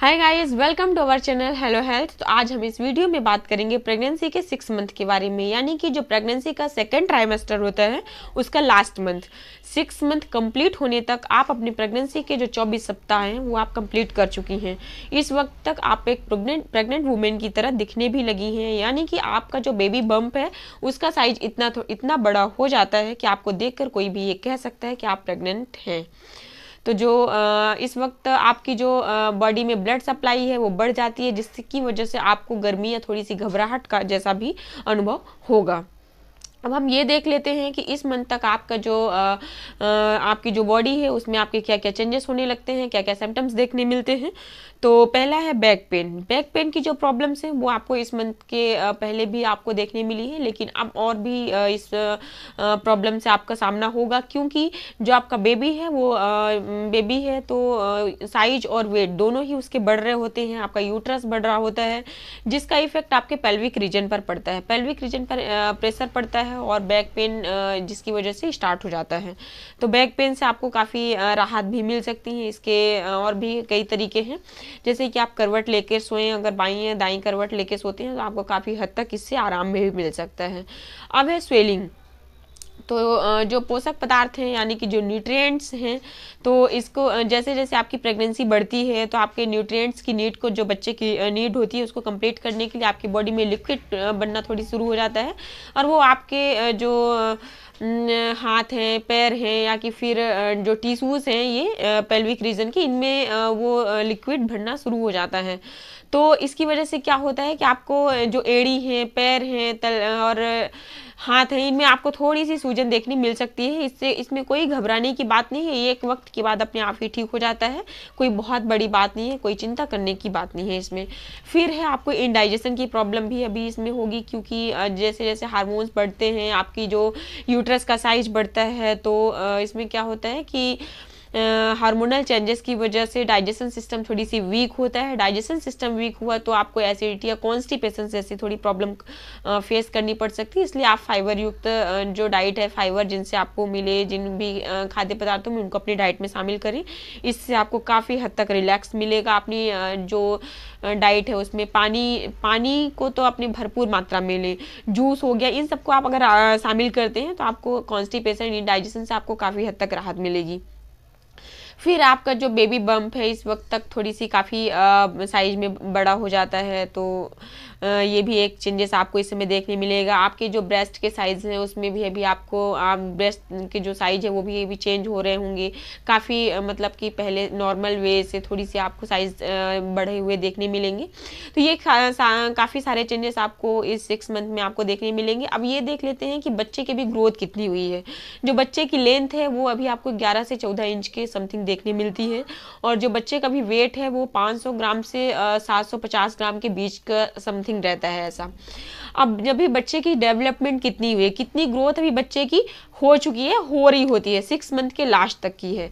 Hi guys, welcome to our channel hello health. तो आज हम इस वीडियो में बात करेंगे प्रेगनेंसी के 6 मंथ के बारे में, यानी कि जो प्रेगनेंसी का सेकेंड ट्राइमेस्टर होता है उसका लास्ट मंथ। 6 मंथ कंप्लीट होने तक आप अपनी प्रेगनेंसी के जो 24 सप्ताह हैं वो आप कंप्लीट कर चुकी हैं। इस वक्त तक आप एक प्रेग्नेंट वुमेन की तरह दिखने भी लगी हैं, यानी कि आपका जो बेबी बम्प है उसका साइज इतना बड़ा हो जाता है कि आपको देखकर कोई भी ये कह सकता है कि आप प्रेग्नेंट हैं। तो जो इस वक्त आपकी जो बॉडी में ब्लड सप्लाई है वो बढ़ जाती है, जिसकी वजह से आपको गर्मी या थोड़ी सी घबराहट का जैसा भी अनुभव होगा। अब हम ये देख लेते हैं कि इस मंथ तक आपका जो आपकी जो बॉडी है उसमें आपके क्या क्या चेंजेस होने लगते हैं, क्या क्या सिम्टम्स देखने मिलते हैं। तो पहला है बैक पेन। बैक पेन की जो प्रॉब्लम्स हैं वो आपको इस मंथ के पहले भी आपको देखने मिली है, लेकिन अब और भी इस प्रॉब्लम से आपका सामना होगा, क्योंकि जो आपका बेबी है वो बेबी है तो साइज और वेट दोनों ही उसके बढ़ रहे होते हैं, आपका यूट्रस बढ़ रहा होता है, जिसका इफेक्ट आपके पेल्विक रीजन पर पड़ता है। पेल्विक रीजन पर प्रेशर पड़ता है और बैक पेन जिसकी वजह से स्टार्ट हो जाता है। तो बैक पेन से आपको काफ़ी राहत भी मिल सकती है। इसके और भी कई तरीके हैं, जैसे कि आप करवट लेकर सोएं, अगर बाईं या दाईं करवट लेकर सोते हैं तो आपको काफ़ी हद तक इससे आराम भी मिल सकता है। अब है स्वेलिंग। तो जो पोषक पदार्थ हैं यानी कि जो न्यूट्रिएंट्स हैं, तो इसको जैसे जैसे आपकी प्रेगनेंसी बढ़ती है तो आपके न्यूट्रिएंट्स की नीड को, जो बच्चे की नीड होती है उसको कंप्लीट करने के लिए आपकी बॉडी में लिक्विड बनना थोड़ी शुरू हो जाता है, और वो आपके जो हाथ हैं, पैर हैं, या कि फिर जो टिश्यूज़ हैं ये पेल्विक रीजन की, इनमें वो लिक्विड भरना शुरू हो जाता है। तो इसकी वजह से क्या होता है कि आपको जो एड़ी हैं, पैर हैं, और हाथ है, इनमें आपको थोड़ी सी सूजन देखने मिल सकती है। इसमें कोई घबराने की बात नहीं है, ये एक वक्त के बाद अपने आप ही ठीक हो जाता है, कोई बहुत बड़ी बात नहीं है, कोई चिंता करने की बात नहीं है इसमें। फिर है आपको इंडाइजेशन की प्रॉब्लम भी अभी इसमें होगी, क्योंकि जैसे जैसे हार्मोन्स बढ़ते हैं, आपकी जो यूट्रस का साइज बढ़ता है, तो इसमें क्या होता है कि हार्मोनल चेंजेस की वजह से डाइजेशन सिस्टम थोड़ी सी वीक होता है। डाइजेशन सिस्टम वीक हुआ तो आपको एसिडिटी या कॉन्स्टिपेशन जैसी थोड़ी प्रॉब्लम फेस करनी पड़ सकती है। इसलिए आप फाइबर युक्त जो डाइट है, फाइबर जिनसे आपको मिले, जिन भी खाद्य पदार्थों में, उनको अपनी डाइट में शामिल करें। इससे आपको काफ़ी हद तक रिलैक्स मिलेगा। अपनी जो डाइट है उसमें पानी को तो अपनी भरपूर मात्रा में लें। जूस हो गया, इन सबको आप अगर शामिल करते हैं तो आपको कॉन्स्टिपेशन, इंडाइजेशन से आपको काफ़ी हद तक राहत मिलेगी। फिर आपका जो बेबी बम्प है इस वक्त तक थोड़ी सी काफ़ी साइज में बड़ा हो जाता है, तो ये भी एक चेंजेस आपको इस समय देखने मिलेगा। आपके जो ब्रेस्ट के साइज हैं उसमें भी अभी आपको ब्रेस्ट के जो साइज है वो भी अभी चेंज हो रहे होंगे काफ़ी, मतलब कि पहले नॉर्मल वे से थोड़ी सी आपको साइज बढ़े हुए देखने मिलेंगे। तो ये काफ़ी सारे चेंजेस आपको इस 6 मंथ में आपको देखने मिलेंगे। अब ये देख लेते हैं कि बच्चे की भी ग्रोथ कितनी हुई है। जो बच्चे की लेंथ है वो अभी आपको 11 से 14 इंच के समथिंग देखने मिलती है, और जो बच्चे का भी वेट है वो 500 ग्राम से 750 ग्राम के बीच का समथिंग रहता है ऐसा। अब जब भी बच्चे की डेवलपमेंट कितनी हुई है, कितनी ग्रोथ अभी बच्चे की हो चुकी है, हो रही होती है, 6 मंथ के लास्ट तक की है।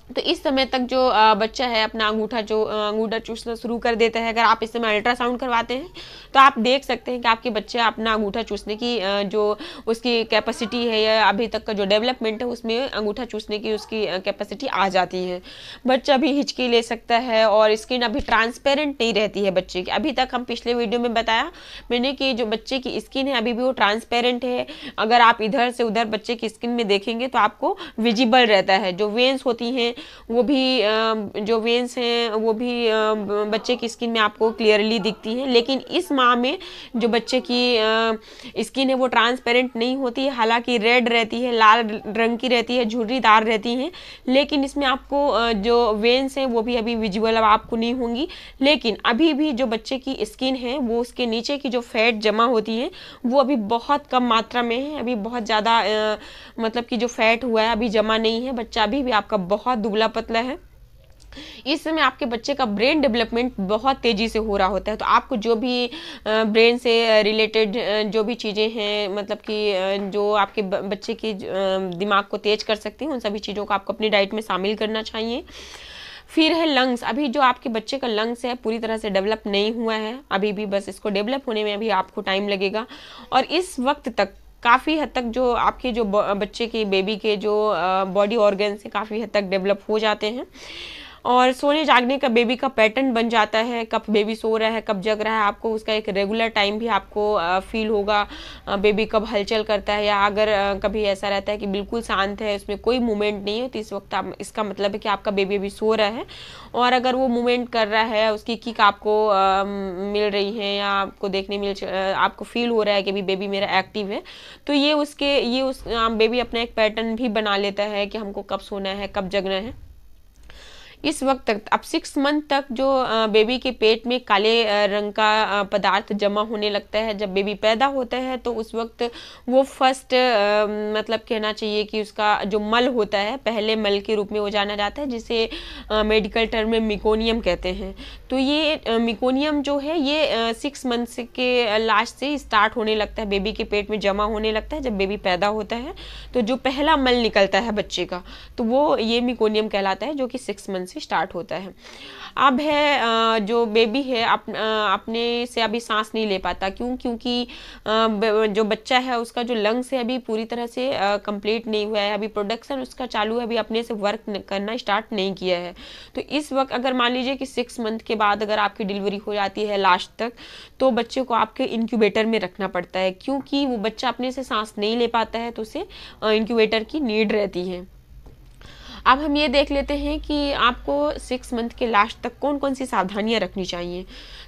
तो इस समय तक जो बच्चा है अपना अंगूठा चूसना शुरू कर देता है। अगर आप इस समय अल्ट्रासाउंड करवाते हैं तो आप देख सकते हैं कि आपके बच्चे अपना अंगूठा चूसने की जो उसकी कैपेसिटी है, या अभी तक का जो डेवलपमेंट है उसमें अंगूठा चूसने की उसकी कैपेसिटी आ जाती है। बच्चा भी हिचकी ले सकता है, और स्किन अभी ट्रांसपेरेंट नहीं रहती है बच्चे की। अभी तक हम पिछले वीडियो में बताया मैंने कि जो बच्चे की स्किन है अभी भी वो ट्रांसपेरेंट है। अगर आप इधर से उधर बच्चे की स्किन में देखेंगे तो आपको विजिबल रहता है। जो वेन्स होती हैं वो भी जो वेन्स हैं वो भी बच्चे की स्किन में आपको क्लियरली दिखती हैं, लेकिन इस माह में जो बच्चे की स्किन है वो ट्रांसपेरेंट नहीं होती है। हालांकि रेड रहती है, लाल रंग की रहती है, झुर्रीदार रहती हैं, लेकिन इसमें आपको जो वेन्स हैं वो भी अभी विजुअल आपको नहीं होंगी। लेकिन अभी भी जो बच्चे की स्किन है वो उसके नीचे की जो फैट जमा होती है वो अभी बहुत कम मात्रा में है। अभी बहुत ज़्यादा मतलब कि जो फैट हुआ है अभी जमा नहीं है। बच्चा अभी भी आपका बहुत दुबला पतला है। इस समय आपके बच्चे का ब्रेन डेवलपमेंट बहुत तेजी से हो रहा होता है, तो आपको जो भी ब्रेन से रिलेटेड जो भी चीज़ें हैं, मतलब कि जो आपके बच्चे की दिमाग को तेज कर सकती हैं, उन सभी चीज़ों को आपको अपनी डाइट में शामिल करना चाहिए। फिर है लंग्स। अभी जो आपके बच्चे का लंग्स है पूरी तरह से डेवलप नहीं हुआ है, अभी भी बस इसको डेवलप होने में अभी आपको टाइम लगेगा, और इस वक्त तक काफ़ी हद तक जो आपके जो बच्चे के बेबी के जो बॉडी ऑर्गन्स हैं काफ़ी हद तक डेवलप हो जाते हैं। और सोने जागने का बेबी का पैटर्न बन जाता है, कब बेबी सो रहा है कब जग रहा है, आपको उसका एक रेगुलर टाइम भी आपको फील होगा, बेबी कब हलचल करता है, या अगर कभी ऐसा रहता है कि बिल्कुल शांत है, उसमें कोई मूवमेंट नहीं है, तो इस वक्त इसका मतलब है कि आपका बेबी अभी सो रहा है। और अगर वो मूवमेंट कर रहा है, उसकी किक आपको मिल रही है, या आपको आपको फील हो रहा है कि भी बेबी मेरा एक्टिव है, तो ये उस बेबी अपना एक पैटर्न भी बना लेता है कि हमको कब सोना है कब जगना है। इस वक्त तक, अब 6 मंथ तक जो बेबी के पेट में काले रंग का पदार्थ जमा होने लगता है। जब बेबी पैदा होता है तो उस वक्त वो फर्स्ट मतलब कहना चाहिए कि उसका जो मल होता है, पहले मल के रूप में वो जाना जाता है, जिसे मेडिकल टर्म में मिकोनियम कहते हैं। तो ये मिकोनियम जो है ये 6 मंथ के लास्ट से स्टार्ट होने लगता है, बेबी के पेट में जमा होने लगता है। जब बेबी पैदा होता है तो जो पहला मल निकलता है बच्चे का, तो वो ये मिकोनियम कहलाता है, जो कि 6 मंथ से स्टार्ट होता है। अब है जो बेबी है अपने से अभी सांस नहीं ले पाता। क्योंकि जो बच्चा है उसका जो लंग्स है अभी पूरी तरह से कंप्लीट नहीं हुआ है, अभी प्रोडक्शन उसका चालू है, अभी अपने से वर्क करना स्टार्ट नहीं किया है। तो इस वक्त अगर मान लीजिए कि 6 मंथ के बाद अगर आपकी डिलीवरी हो जाती है लास्ट तक, तो बच्चे को आपके इंक्यूबेटर में रखना पड़ता है, क्योंकि वो बच्चा अपने से सांस नहीं ले पाता है, तो उसे इंक्यूबेटर की नीड रहती है। अब हम ये देख लेते हैं कि आपको 6 मंथ के लास्ट तक कौन कौन सी सावधानियां रखनी चाहिए।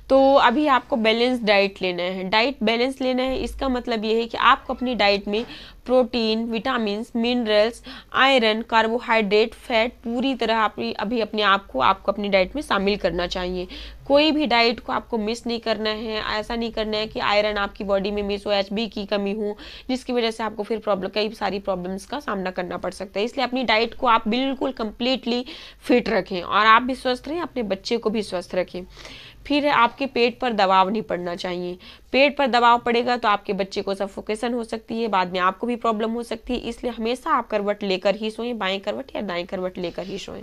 तो अभी आपको बैलेंस डाइट लेना है। डाइट बैलेंस लेना है, इसका मतलब ये है कि आपको अपनी डाइट में protein, vitamins, minerals, iron, carbohydrate, fat पूरी तरह अभी अपने आप को आपको अपनी डाइट में शामिल करना चाहिए। कोई भी डाइट को आपको मिस नहीं करना है। ऐसा नहीं करना है कि आयरन आपकी बॉडी में मिस हो, HB की कमी हो, जिसकी वजह से आपको फिर कई सारी प्रॉब्लम्स का सामना करना पड़ सकता है। इसलिए अपनी डाइट को आप बिल्कुल कंप्लीटली फिट रखें, और आप भी स्वस्थ रहें, अपने बच्चे को भी स्वस्थ रखें। फिर आपके पेट पर दबाव नहीं पड़ना चाहिए। पेट पर दबाव पड़ेगा तो आपके बच्चे को सफोकेशन हो सकती है, बाद में आपको भी प्रॉब्लम हो सकती है। इसलिए हमेशा आप करवट लेकर ही सोएं, बाएं करवट या दाएं करवट लेकर ही सोएं।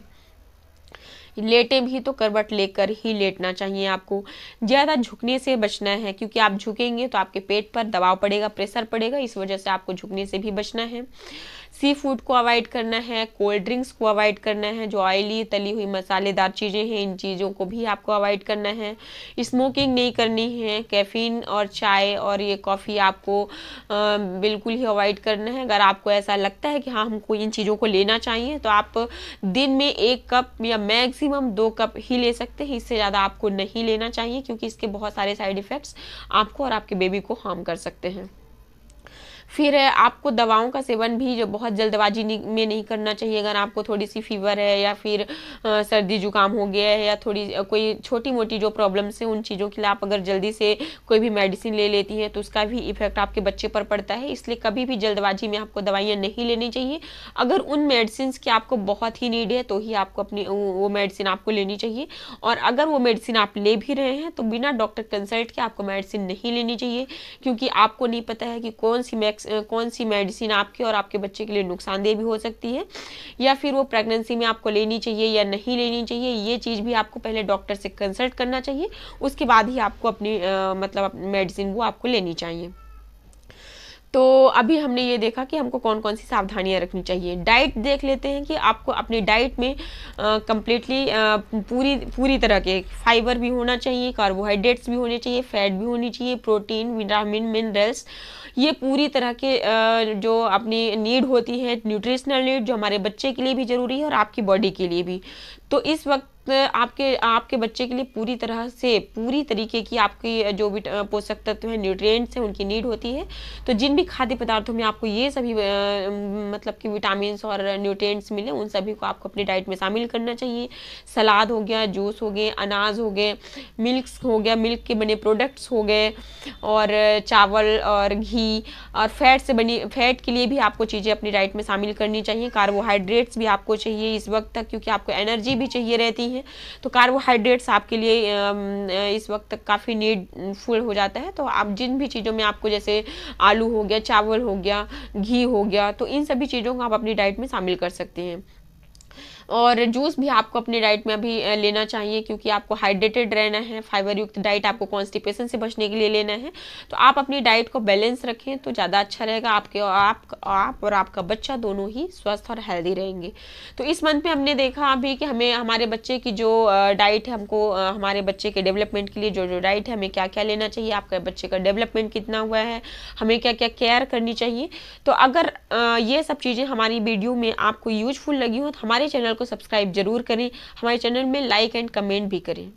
लेटे भी तो करवट लेकर ही लेटना चाहिए। आपको ज़्यादा झुकने से बचना है, क्योंकि आप झुकेंगे तो आपके पेट पर दबाव पड़ेगा, प्रेशर पड़ेगा, इस वजह से आपको झुकने से भी बचना है। सी फूड को अवॉइड करना है, कोल्ड ड्रिंक्स को अवॉइड करना है, जो ऑयली तली हुई मसालेदार चीज़ें हैं इन चीज़ों को भी आपको अवॉइड करना है। स्मोकिंग नहीं करनी है, कैफीन और चाय और ये कॉफ़ी आपको बिल्कुल ही अवॉइड करना है। अगर आपको ऐसा लगता है कि हाँ हमको इन चीज़ों को लेना चाहिए, तो आप दिन में 1 कप या मैक्सिमम 2 कप ही ले सकते हैं, इससे ज़्यादा आपको नहीं लेना चाहिए, क्योंकि इसके बहुत सारे साइड इफ़ेक्ट्स आपको और आपके बेबी को हार्म कर सकते हैं। फिर आपको दवाओं का सेवन भी जो बहुत जल्दबाजी में नहीं करना चाहिए। अगर आपको थोड़ी सी फीवर है, या फिर सर्दी जुकाम हो गया है, या थोड़ी कोई छोटी मोटी जो प्रॉब्लम्स हैं, उन चीज़ों के लिए आप अगर जल्दी से कोई भी मेडिसिन ले लेती हैं तो उसका भी इफेक्ट आपके बच्चे पर पड़ता है। इसलिए कभी भी जल्दबाजी में आपको दवाइयाँ नहीं लेनी चाहिए। अगर उन मेडिसिन की आपको बहुत ही नीड है तो ही आपको अपनी वो मेडिसिन आपको लेनी चाहिए। और अगर वो मेडिसिन आप ले भी रहे हैं तो बिना डॉक्टर कंसल्ट के आपको मेडिसिन नहीं लेनी चाहिए, क्योंकि आपको नहीं पता है कि कौन सी मेडिसिन आपके और आपके बच्चे के लिए नुकसानदेह भी हो सकती है, या फिर वो प्रेगनेंसी में आपको लेनी चाहिए या नहीं लेनी चाहिए। ये चीज़ भी आपको पहले डॉक्टर से कंसल्ट करना चाहिए, उसके बाद ही आपको अपनी मतलब मेडिसिन वो आपको लेनी चाहिए। तो अभी हमने ये देखा कि हमको कौन कौन सी सावधानियां रखनी चाहिए। डाइट देख लेते हैं कि आपको अपनी डाइट में कम्प्लीटली पूरी तरह के फाइबर भी होना चाहिए, कार्बोहाइड्रेट्स भी होने चाहिए, फैट भी होनी चाहिए, प्रोटीन, विटामिन, मिनरल्स, ये पूरी तरह के जो अपनी नीड होती है, न्यूट्रिशनल नीड, जो हमारे बच्चे के लिए भी ज़रूरी है और आपकी बॉडी के लिए भी। तो इस वक्त आपके बच्चे के लिए पूरी तरीके की आपकी जो भी पोषक तत्व है, न्यूट्रिएंट्स हैं, उनकी नीड होती है। तो जिन भी खाद्य पदार्थों में आपको ये सभी मतलब कि विटामिन और न्यूट्रिएंट्स मिले, उन सभी को आपको अपनी डाइट में शामिल करना चाहिए। सलाद हो गया, जूस हो गए, अनाज हो गए, मिल्क हो गया, मिल्क के बने प्रोडक्ट्स हो गए, और चावल और घी, और फैट के लिए भी आपको चीज़ें अपनी डाइट में शामिल करनी चाहिए। कार्बोहाइड्रेट्स भी आपको चाहिए इस वक्त तक, क्योंकि आपको एनर्जी भी चाहिए रहती है। तो कार्बोहाइड्रेट्स आपके लिए इस वक्त तक काफ़ी नीडफुल हो जाता है। तो आप जिन भी चीज़ों में आपको, जैसे आलू हो गया, चावल हो गया, घी हो गया, तो इन सभी चीज़ों को आप अपनी डाइट में शामिल कर सकते हैं। और जूस भी आपको अपने डाइट में अभी लेना चाहिए, क्योंकि आपको हाइड्रेटेड रहना है। फाइबर युक्त डाइट आपको कॉन्स्टिपेशन से बचने के लिए लेना है। तो आप अपनी डाइट को बैलेंस रखें तो ज़्यादा अच्छा रहेगा। आप और आपका बच्चा दोनों ही स्वस्थ और हेल्दी रहेंगे। तो इस मंथ में हमने देखा अभी कि हमें हमारे बच्चे की जो डाइट है, हमको हमारे बच्चे के डेवलपमेंट के लिए जो डाइट है हमें क्या क्या लेना चाहिए, आपका बच्चे का डेवलपमेंट कितना हुआ है, हमें क्या क्या केयर करनी चाहिए। तो अगर ये सब चीज़ें हमारी वीडियो में आपको यूजफुल लगी हो तो हमारे चैनल को सब्सक्राइब जरूर करें, हमारे चैनल में लाइक एंड कमेंट भी करें।